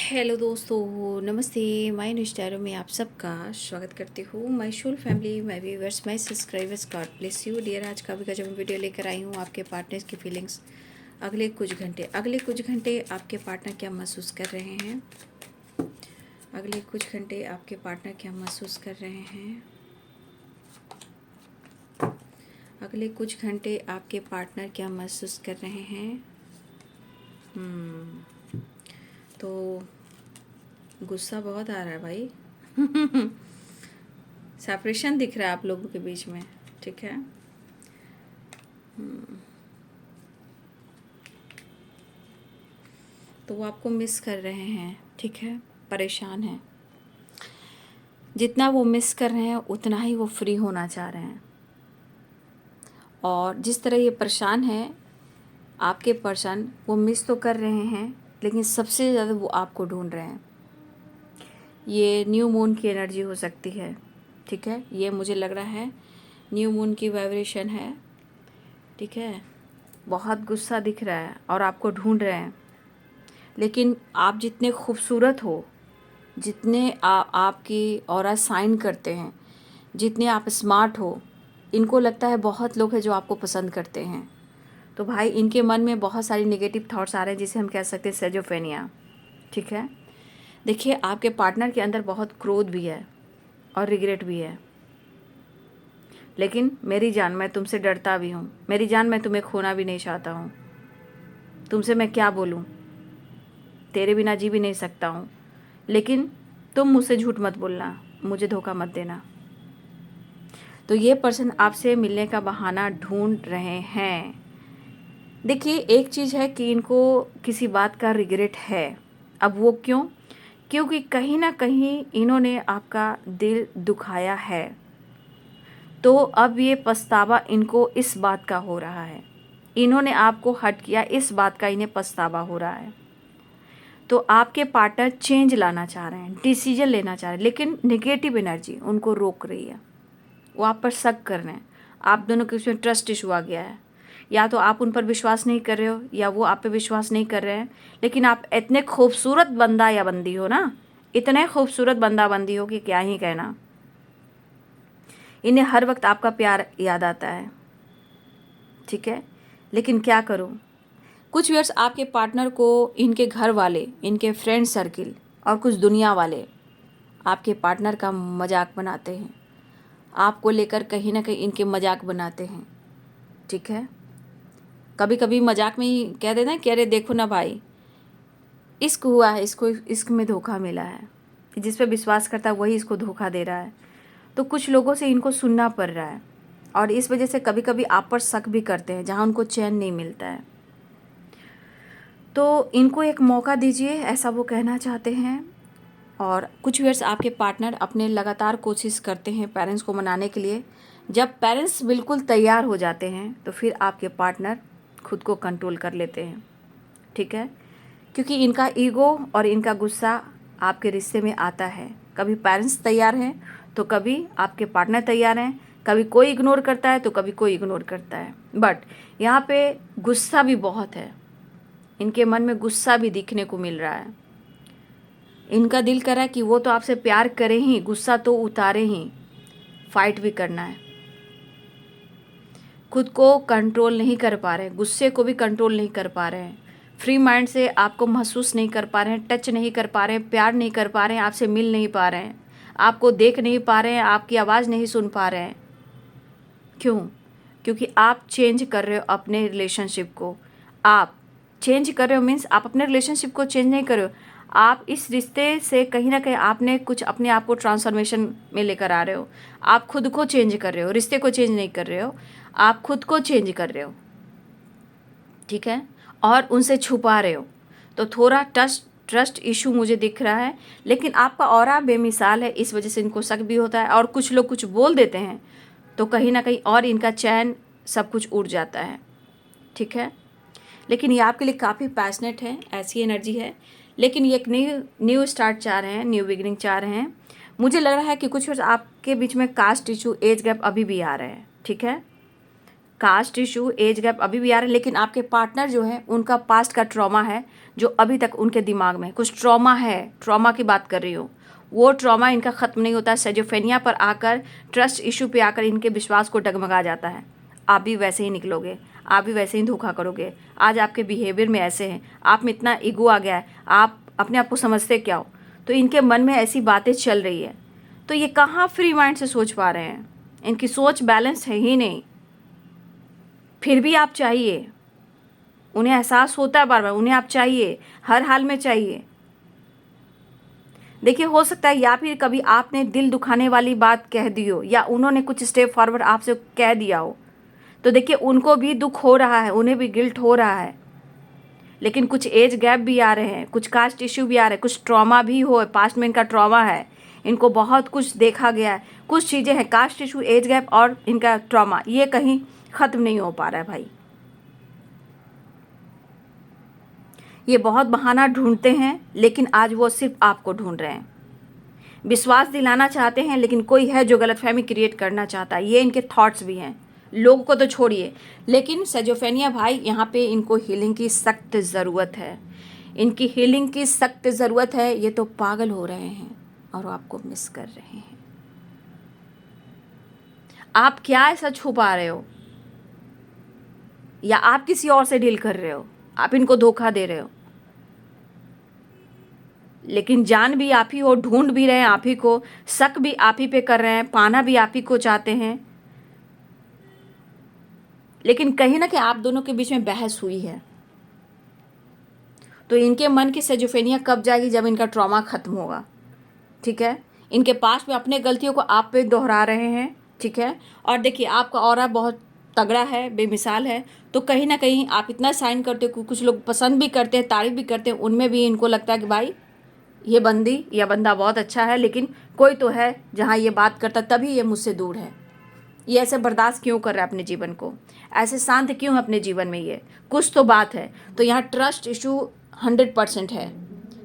Hello दोस्तों, नमस्ते। My news में आप सबका स्वागत करती हूँ। My whole family, my viewers, my subscribers, God bless you dear. आज का भी गजब वीडियो लेकर आई हूँ। आपके पार्टनर्स की फीलिंग्स अगले कुछ घंटे आपके पार्टनर क्या महसूस कर रहे हैं। अगले कुछ घंटे आपके पार्टनर क्या महसूस कर रहे हैं। अगले कुछ घंटे आपके पार्टनर क्या महसूस कर रहे हैं। तो गुस्सा बहुत आ रहा है भाई। सेपरेशन दिख रहा है आप लोगों के बीच में, ठीक है। तो वो आपको मिस कर रहे हैं, ठीक है, परेशान हैं। जितना वो मिस कर रहे हैं उतना ही वो फ्री होना चाह रहे हैं। और जिस तरह ये परेशान है, आपके पर्सन वो मिस तो कर रहे हैं, लेकिन सबसे ज़्यादा वो आपको ढूंढ रहे हैं। ये न्यू मून की एनर्जी हो सकती है, ठीक है। ये मुझे लग रहा है न्यू मून की वाइब्रेशन है, ठीक है। बहुत गुस्सा दिख रहा है और आपको ढूंढ रहे हैं। लेकिन आप जितने खूबसूरत हो, जितने आपकी ऑरा साइन करते हैं, जितने आप स्मार्ट हो, इनको लगता है बहुत लोग हैं जो आपको पसंद करते हैं। तो भाई इनके मन में बहुत सारी नेगेटिव थॉट्स आ रहे हैं, जिसे हम कह सकते हैं सेजोफेनिया, ठीक है। देखिए, आपके पार्टनर के अंदर बहुत क्रोध भी है और रिग्रेट भी है। लेकिन मेरी जान, मैं तुमसे डरता भी हूँ। मेरी जान, मैं तुम्हें खोना भी नहीं चाहता हूँ। तुमसे मैं क्या बोलूँ, तेरे बिना जी भी नहीं सकता हूँ। लेकिन तुम मुझसे झूठ मत बोलना, मुझे धोखा मत देना। तो ये पर्सन आपसे मिलने का बहाना ढूंढ रहे हैं। देखिए, एक चीज़ है कि इनको किसी बात का रिग्रेट है। अब वो क्यों? क्योंकि कहीं ना कहीं इन्होंने आपका दिल दुखाया है। तो अब ये पछतावा इनको इस बात का हो रहा है। इन्होंने आपको हर्ट किया, इस बात का इन्हें पछतावा हो रहा है। तो आपके पार्टनर चेंज लाना चाह रहे हैं, डिसीजन लेना चाह रहे हैं, लेकिन नेगेटिव एनर्जी उनको रोक रही है। वो आप पर शक कर रहे हैं। आप दोनों के उसमें ट्रस्ट इशू आ गया है। या तो आप उन पर विश्वास नहीं कर रहे हो, या वो आप पे विश्वास नहीं कर रहे हैं। लेकिन आप इतने खूबसूरत बंदा या बंदी हो ना, इतने खूबसूरत बंदा बंदी हो कि क्या ही कहना। इन्हें हर वक्त आपका प्यार याद आता है, ठीक है। लेकिन क्या करूं, कुछ व्यूअर्स आपके पार्टनर को इनके घर वाले, इनके फ्रेंड सर्किल और कुछ दुनिया वाले आपके पार्टनर का मजाक बनाते हैं। आपको लेकर कहीं ना कहीं इनके मजाक बनाते हैं, ठीक है। कभी कभी मजाक में ही कह देते हैं कि अरे देखो ना भाई, इश्क हुआ है, इसको इश्क में धोखा मिला है। जिस पे विश्वास करता है वही इसको धोखा दे रहा है। तो कुछ लोगों से इनको सुनना पड़ रहा है, और इस वजह से कभी कभी आप पर शक भी करते हैं, जहाँ उनको चैन नहीं मिलता है। तो इनको एक मौका दीजिए, ऐसा वो कहना चाहते हैं। और कुछ व्यूअर्स आपके पार्टनर अपने लगातार कोशिश करते हैं पेरेंट्स को मनाने के लिए। जब पेरेंट्स बिल्कुल तैयार हो जाते हैं तो फिर आपके पार्टनर खुद को कंट्रोल कर लेते हैं, ठीक है। क्योंकि इनका ईगो और इनका गुस्सा आपके रिश्ते में आता है। कभी पेरेंट्स तैयार हैं तो कभी आपके पार्टनर तैयार हैं। कभी कोई इग्नोर करता है तो कभी कोई इग्नोर करता है। बट यहाँ पे गुस्सा भी बहुत है। इनके मन में गुस्सा भी दिखने को मिल रहा है। इनका दिल कर रहा है कि वो तो आपसे प्यार करे ही, गुस्सा तो उतारे ही, फाइट भी करना है। खुद को कंट्रोल नहीं कर पा रहे हैं, गुस्से को भी कंट्रोल नहीं कर पा रहे हैं। फ्री माइंड से आपको महसूस नहीं कर पा रहे हैं, टच नहीं कर पा रहे हैं, प्यार नहीं कर पा रहे हैं, आपसे मिल नहीं पा रहे हैं, आपको देख नहीं पा रहे हैं, आपकी आवाज़ नहीं सुन पा रहे हैं। क्यों? क्योंकि आप चेंज कर रहे हो अपने रिलेशनशिप को। आप चेंज कर रहे हो मीन्स आप अपने रिलेशनशिप को चेंज नहीं कर रहे हो। आप इस रिश्ते से कहीं ना कहीं आपने कुछ अपने आप को ट्रांसफॉर्मेशन में लेकर आ रहे हो। आप खुद को चेंज कर रहे हो, रिश्ते को चेंज नहीं कर रहे हो, आप खुद को चेंज कर रहे हो, ठीक है। और उनसे छुपा रहे हो। तो थोड़ा ट्रस्ट इशू मुझे दिख रहा है। लेकिन आपका ऑरा बेमिसाल है, इस वजह से इनको शक भी होता है। और कुछ लोग कुछ बोल देते हैं तो कहीं ना कहीं और इनका चैन सब कुछ उड़ जाता है, ठीक है। लेकिन ये आपके लिए काफ़ी पैशनेट है, ऐसी एनर्जी है। लेकिन ये एक न्यू स्टार्ट चाह रहे हैं, न्यू बिगिनिंग चाह रहे हैं। मुझे लग रहा है कि कुछ आपके बीच में कास्ट इशू, एज गैप अभी भी आ रहे हैं, ठीक है। कास्ट इशू, एज गैप अभी भी आ रहा है, लेकिन आपके पार्टनर जो है उनका पास्ट का ट्रॉमा है जो अभी तक उनके दिमाग में कुछ ट्रॉमा है, ट्रॉमा की बात कर रही हूँ, वो ट्रॉमा इनका ख़त्म नहीं होता। सेजोफेनिया पर आकर, ट्रस्ट इशू पे आकर इनके विश्वास को डगमगा जाता है। आप भी वैसे ही निकलोगे, आप भी वैसे ही धोखा करोगे। आज आपके बिहेवियर में ऐसे हैं, आप में इतना ईगो आ गया है, आप अपने आप को समझते क्या हो, तो इनके मन में ऐसी बातें चल रही है। तो ये कहाँ फ्री माइंड से सोच पा रहे हैं, इनकी सोच बैलेंस है ही नहीं। फिर भी आप चाहिए, उन्हें एहसास होता है बार बार, उन्हें आप चाहिए, हर हाल में चाहिए। देखिए, हो सकता है या फिर कभी आपने दिल दुखाने वाली बात कह दी हो, या उन्होंने कुछ स्टेप फॉरवर्ड आपसे कह दिया हो, तो देखिए उनको भी दुख हो रहा है, उन्हें भी गिल्ट हो रहा है। लेकिन कुछ एज गैप भी आ रहे हैं, कुछ कास्ट इश्यू भी आ रहे हैं, कुछ ट्रॉमा भी हो, पास्ट में इनका ट्रॉमा है, इनको बहुत कुछ देखा गया है, कुछ चीज़ें हैं, कास्ट इशू, एज गैप और इनका ट्रॉमा, ये कहीं ख़त्म नहीं हो पा रहा है भाई। ये बहुत बहाना ढूंढते हैं, लेकिन आज वो सिर्फ आपको ढूंढ रहे हैं। विश्वास दिलाना चाहते हैं, लेकिन कोई है जो गलतफहमी क्रिएट करना चाहता है। ये इनके थॉट्स भी हैं, लोगों को तो छोड़िए। लेकिन सेजोफेनिया भाई, यहाँ पे इनको हीलिंग की सख्त ज़रूरत है, इनकी हीलिंग की सख्त ज़रूरत है। ये तो पागल हो रहे हैं और वो आपको मिस कर रहे हैं। आप क्या ऐसा छुपा रहे हो, या आप किसी और से डील कर रहे हो, आप इनको धोखा दे रहे हो, लेकिन जान भी आप ही हो, ढूंढ भी रहे हैं आप ही को, शक भी आप ही पे कर रहे हैं, पाना भी आप ही को चाहते हैं। लेकिन कहीं ना कहीं आप दोनों के बीच में बहस हुई है। तो इनके मन की सेजोफेनिया कब जाएगी? जब इनका ट्रॉमा खत्म होगा, ठीक है। इनके पास में अपने गलतियों को आप पे दोहरा रहे हैं, ठीक है। और देखिए, आपका ऑरा बहुत तगड़ा है, बेमिसाल है। तो कहीं ना कहीं आप इतना साइन करते हो, कुछ लोग पसंद भी करते हैं, तारीफ भी करते हैं, उनमें भी इनको लगता है कि भाई ये बंदी या बंदा बहुत अच्छा है, लेकिन कोई तो है जहाँ ये बात करता, तभी ये मुझसे दूर है। ये ऐसे बर्दाश्त क्यों कर रहा है अपने जीवन को, ऐसे शांत क्यों है अपने जीवन में? ये कुछ तो बात है। तो यहाँ ट्रस्ट इशू 100% है,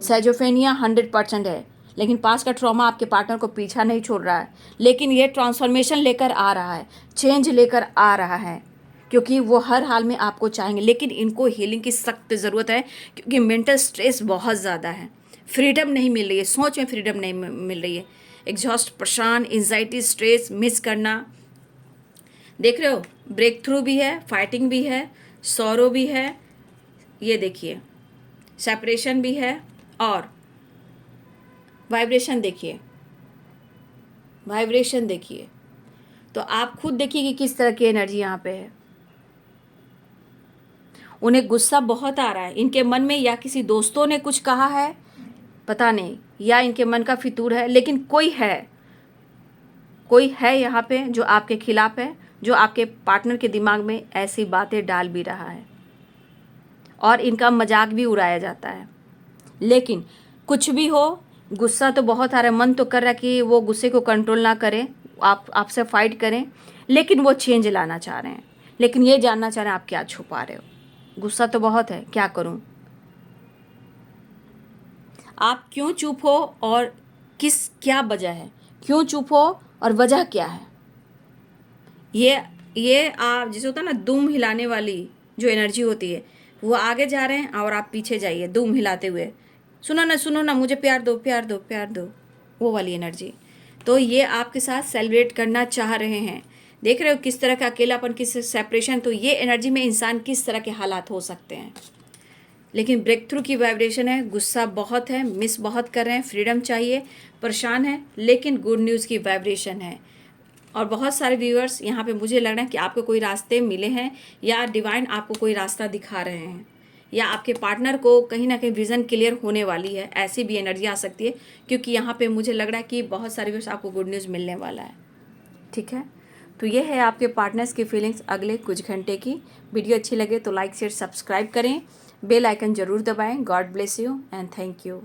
सेजोफेनिया 100% है, लेकिन पास का ट्रॉमा आपके पार्टनर को पीछा नहीं छोड़ रहा है। लेकिन ये ट्रांसफॉर्मेशन लेकर आ रहा है, चेंज लेकर आ रहा है, क्योंकि वो हर हाल में आपको चाहेंगे। लेकिन इनको हीलिंग की सख्त ज़रूरत है, क्योंकि मेंटल स्ट्रेस बहुत ज़्यादा है, फ्रीडम नहीं मिल रही है, सोच में फ्रीडम नहीं मिल रही है। एग्जॉस्ट, परेशान, एंजाइटी, स्ट्रेस, मिस करना, देख रहे हो, ब्रेक थ्रू भी है, फाइटिंग भी है, सॉरो भी है, ये देखिए सेपरेशन भी है, और वाइब्रेशन देखिए, वाइब्रेशन देखिए। तो आप खुद देखिए कि किस तरह की एनर्जी यहाँ पे है। उन्हें गुस्सा बहुत आ रहा है इनके मन में, या किसी दोस्तों ने कुछ कहा है पता नहीं, या इनके मन का फितूर है। लेकिन कोई है यहाँ पे जो आपके खिलाफ है, जो आपके पार्टनर के दिमाग में ऐसी बातें डाल भी रहा है, और इनका मजाक भी उड़ाया जाता है। लेकिन कुछ भी हो, गुस्सा तो बहुत आ रहा है, मन तो कर रहा है कि वो गुस्से को कंट्रोल ना करें, आपसे फाइट करें, लेकिन वो चेंज लाना चाह रहे हैं। लेकिन ये जानना चाह रहे हैं आप क्या छुपा रहे हो। गुस्सा तो बहुत है, क्या करूं? आप क्यों चुप हो, और क्या वजह है, क्यों चुप हो और वजह क्या है? ये आप जैसे होता है ना, दुम हिलाने वाली जो एनर्जी होती है, वो आगे जा रहे हैं और आप पीछे जाइए दुम हिलाते हुए, सुनो ना मुझे प्यार दो, प्यार दो, प्यार दो, वो वाली एनर्जी। तो ये आपके साथ सेलिब्रेट करना चाह रहे हैं। देख रहे हो किस तरह का अकेलापन, किस सेपरेशन। तो ये एनर्जी में इंसान किस तरह के हालात हो सकते हैं। लेकिन ब्रेक थ्रू की वाइब्रेशन है, गुस्सा बहुत है, मिस बहुत कर रहे हैं, फ्रीडम चाहिए, परेशान है, लेकिन गुड न्यूज़ की वाइब्रेशन है। और बहुत सारे व्यूअर्स यहाँ पे मुझे लग रहा है कि आपको कोई रास्ते मिले हैं, या डिवाइन आपको कोई रास्ता दिखा रहे हैं, या आपके पार्टनर को कहीं ना कहीं विज़न क्लियर होने वाली है, ऐसी भी एनर्जी आ सकती है। क्योंकि यहाँ पे मुझे लग रहा है कि बहुत सारे व्यूअर्स आपको गुड न्यूज़ मिलने वाला है, ठीक है। तो ये है आपके पार्टनर्स की फीलिंग्स अगले कुछ घंटे की। वीडियो अच्छी लगे तो लाइक शेयर सब्सक्राइब करें, बेल आइकन ज़रूर दबाएं। God bless you and thank you.